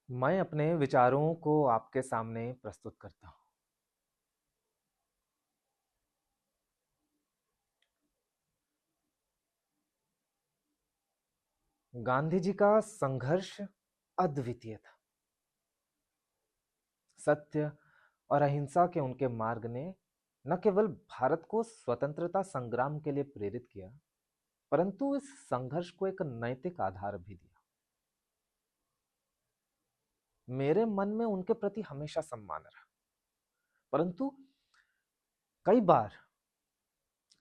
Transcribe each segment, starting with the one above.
मैं अपने विचारों को आपके सामने प्रस्तुत करता हूँ। गांधी जी का संघर्ष अद्वितीय था। सत्य और अहिंसा के उनके मार्ग ने न केवल भारत को स्वतंत्रता संग्राम के लिए प्रेरित किया, परंतु इस संघर्ष को एक नैतिक आधार भी दिया। मेरे मन में उनके प्रति हमेशा सम्मान रहा, परंतु कई बार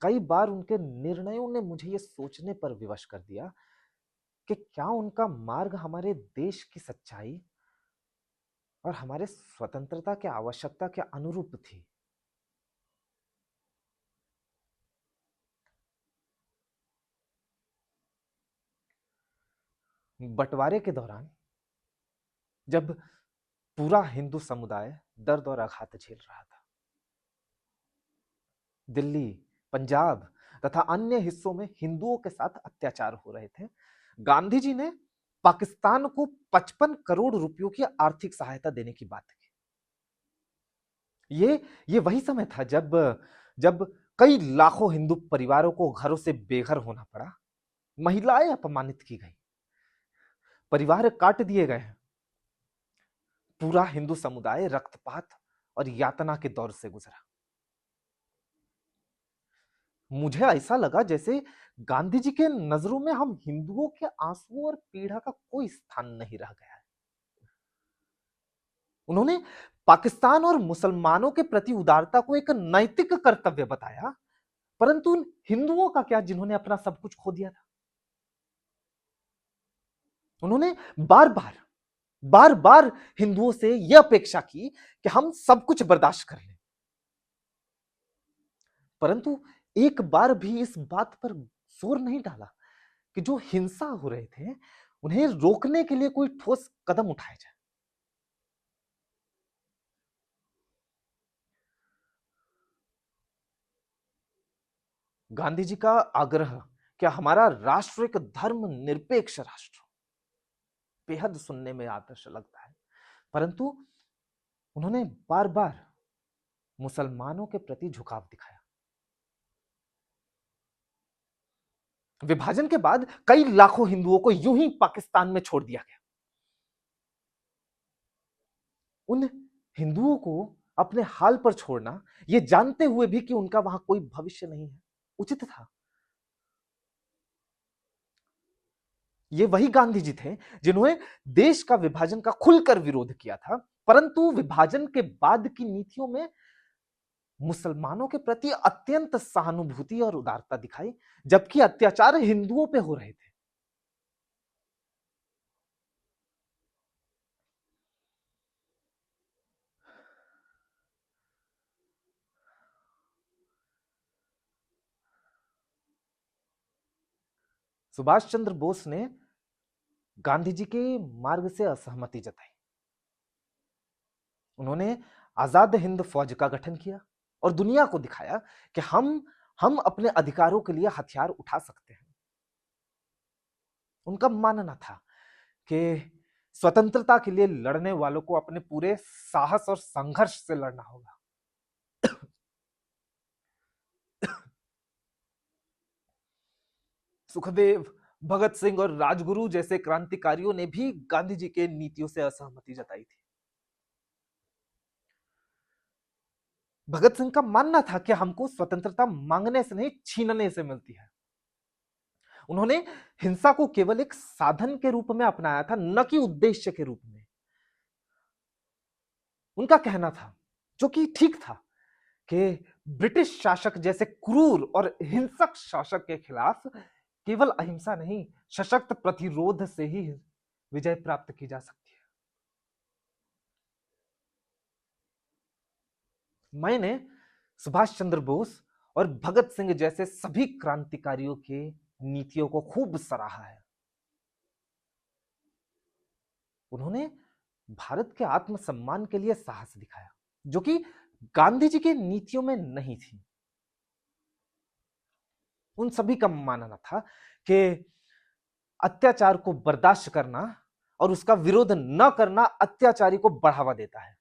कई बार उनके निर्णयों ने मुझे ये सोचने पर विवश कर दिया कि क्या उनका मार्ग हमारे देश की सच्चाई और हमारे स्वतंत्रता की आवश्यकता के अनुरूप थी। बंटवारे के दौरान जब पूरा हिंदू समुदाय दर्द और आघात झेल रहा था, दिल्ली, पंजाब तथा अन्य हिस्सों में हिंदुओं के साथ अत्याचार हो रहे थे, गांधी जी ने पाकिस्तान को 55 करोड़ रुपयों की आर्थिक सहायता देने की बात की। ये वही समय था जब जब कई लाखों हिंदू परिवारों को घरों से बेघर होना पड़ा, महिलाएं अपमानित की गई, परिवार काट दिए गए। पूरा हिंदू समुदाय रक्तपात और यातना के दौर से गुजरा। मुझे ऐसा लगा जैसे गांधी जी के नजरों में हम हिंदुओं के आंसुओं और पीड़ा का कोई स्थान नहीं रह गया है। उन्होंने पाकिस्तान और मुसलमानों के प्रति उदारता को एक नैतिक कर्तव्य बताया, परंतु उन हिंदुओं का क्या जिन्होंने अपना सब कुछ खो दिया था। उन्होंने बार बार बार बार हिंदुओं से यह अपेक्षा की कि हम सब कुछ बर्दाश्त कर लें, परंतु एक बार भी इस बात पर जोर नहीं डाला कि जो हिंसा हो रहे थे उन्हें रोकने के लिए कोई ठोस कदम उठाया जाए। गांधी जी का आग्रह कि हमारा राष्ट्र एक धर्म निरपेक्ष राष्ट्र हो, बेहद सुनने में आदर्श लगता है, परंतु उन्होंने बार बार मुसलमानों के प्रति झुकाव दिखाया। विभाजन के बाद कई लाखों हिंदुओं को यूं ही पाकिस्तान में छोड़ दिया गया। उन हिंदुओं को अपने हाल पर छोड़ना, यह जानते हुए भी कि उनका वहां कोई भविष्य नहीं है, उचित था। ये वही गांधी जी थे जिन्होंने देश का विभाजन का खुलकर विरोध किया था, परंतु विभाजन के बाद की नीतियों में मुसलमानों के प्रति अत्यंत सहानुभूति और उदारता दिखाई, जबकि अत्याचार हिंदुओं पे हो रहे थे। सुभाष चंद्र बोस ने गांधी जी के मार्ग से असहमति जताई। उन्होंने आजाद हिंद फौज का गठन किया और दुनिया को दिखाया कि हम अपने अधिकारों के लिए हथियार उठा सकते हैं। उनका मानना था कि स्वतंत्रता के लिए लड़ने वालों को अपने पूरे साहस और संघर्ष से लड़ना होगा। सुखदेव, भगत सिंह और राजगुरु जैसे क्रांतिकारियों ने भी गांधी जी के नीतियों से असहमति जताई थी। भगत सिंह का मानना था कि हमको स्वतंत्रता मांगने से नहीं, छीनने से मिलती है। उन्होंने हिंसा को केवल एक साधन के रूप में अपनाया था, न कि उद्देश्य के रूप में। उनका कहना था, जो कि ठीक था, कि ब्रिटिश शासक जैसे क्रूर और हिंसक शासक के खिलाफ केवल अहिंसा नहीं, सशक्त प्रतिरोध से ही विजय प्राप्त की जा सकती है। मैंने सुभाष चंद्र बोस और भगत सिंह जैसे सभी क्रांतिकारियों के नीतियों को खूब सराहा है। उन्होंने भारत के आत्मसम्मान के लिए साहस दिखाया, जो कि गांधी जी की नीतियों में नहीं थी। उन सभी का मानना था कि अत्याचार को बर्दाश्त करना और उसका विरोध न करना अत्याचारी को बढ़ावा देता है।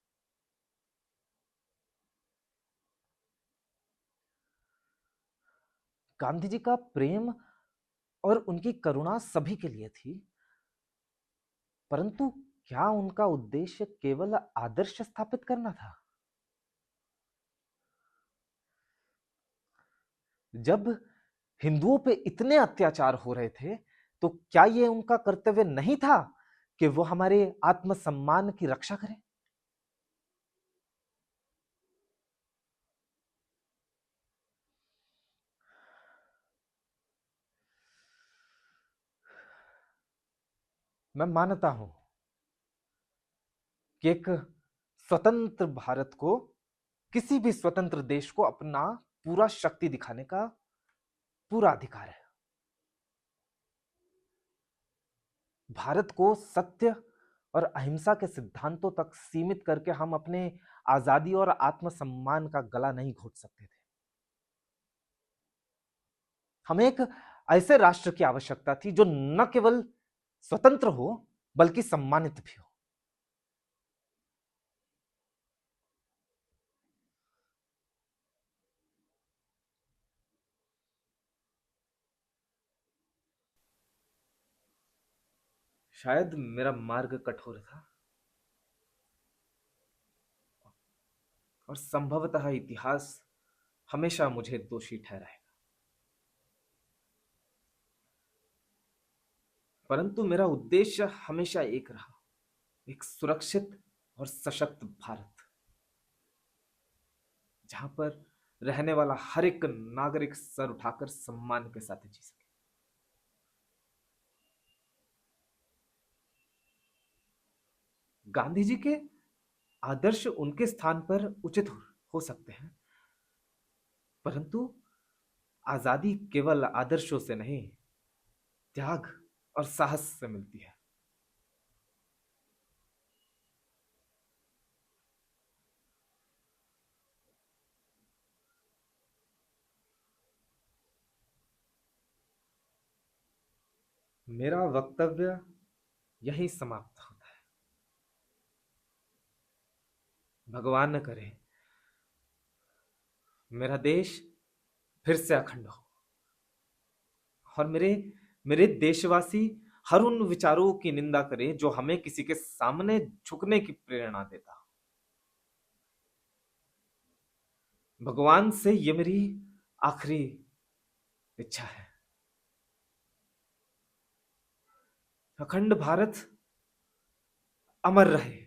गांधी जी का प्रेम और उनकी करुणा सभी के लिए थी, परंतु क्या उनका उद्देश्य केवल आदर्श स्थापित करना था? जब हिंदुओं पे इतने अत्याचार हो रहे थे, तो क्या ये उनका कर्तव्य नहीं था कि वो हमारे आत्मसम्मान की रक्षा करें? मैं मानता हूं कि एक स्वतंत्र भारत को, किसी भी स्वतंत्र देश को अपना पूरा शक्ति दिखाने का पूरा अधिकार है। भारत को सत्य और अहिंसा के सिद्धांतों तक सीमित करके हम अपने आजादी और आत्मसम्मान का गला नहीं घोट सकते थे। हमें एक ऐसे राष्ट्र की आवश्यकता थी जो न केवल स्वतंत्र हो बल्कि सम्मानित भी हो। शायद मेरा मार्ग कठोर था और संभवतः इतिहास हमेशा मुझे दोषी ठहराएगा, परंतु मेरा उद्देश्य हमेशा एक रहा, एक सुरक्षित और सशक्त भारत, जहां पर रहने वाला हर एक नागरिक सर उठाकर सम्मान के साथ जी सके। गांधी जी के आदर्श उनके स्थान पर उचित हो सकते हैं, परंतु आजादी केवल आदर्शों से नहीं, त्याग और साहस से मिलती है। मेरा वक्तव्य यही समाप्त होता है। भगवान न करे मेरा देश फिर से अखंड हो और मेरे मेरे देशवासी हर उन विचारों की निंदा करें जो हमें किसी के सामने झुकने की प्रेरणा देता। भगवान से ये मेरी आखिरी इच्छा है। अखंड भारत अमर रहे।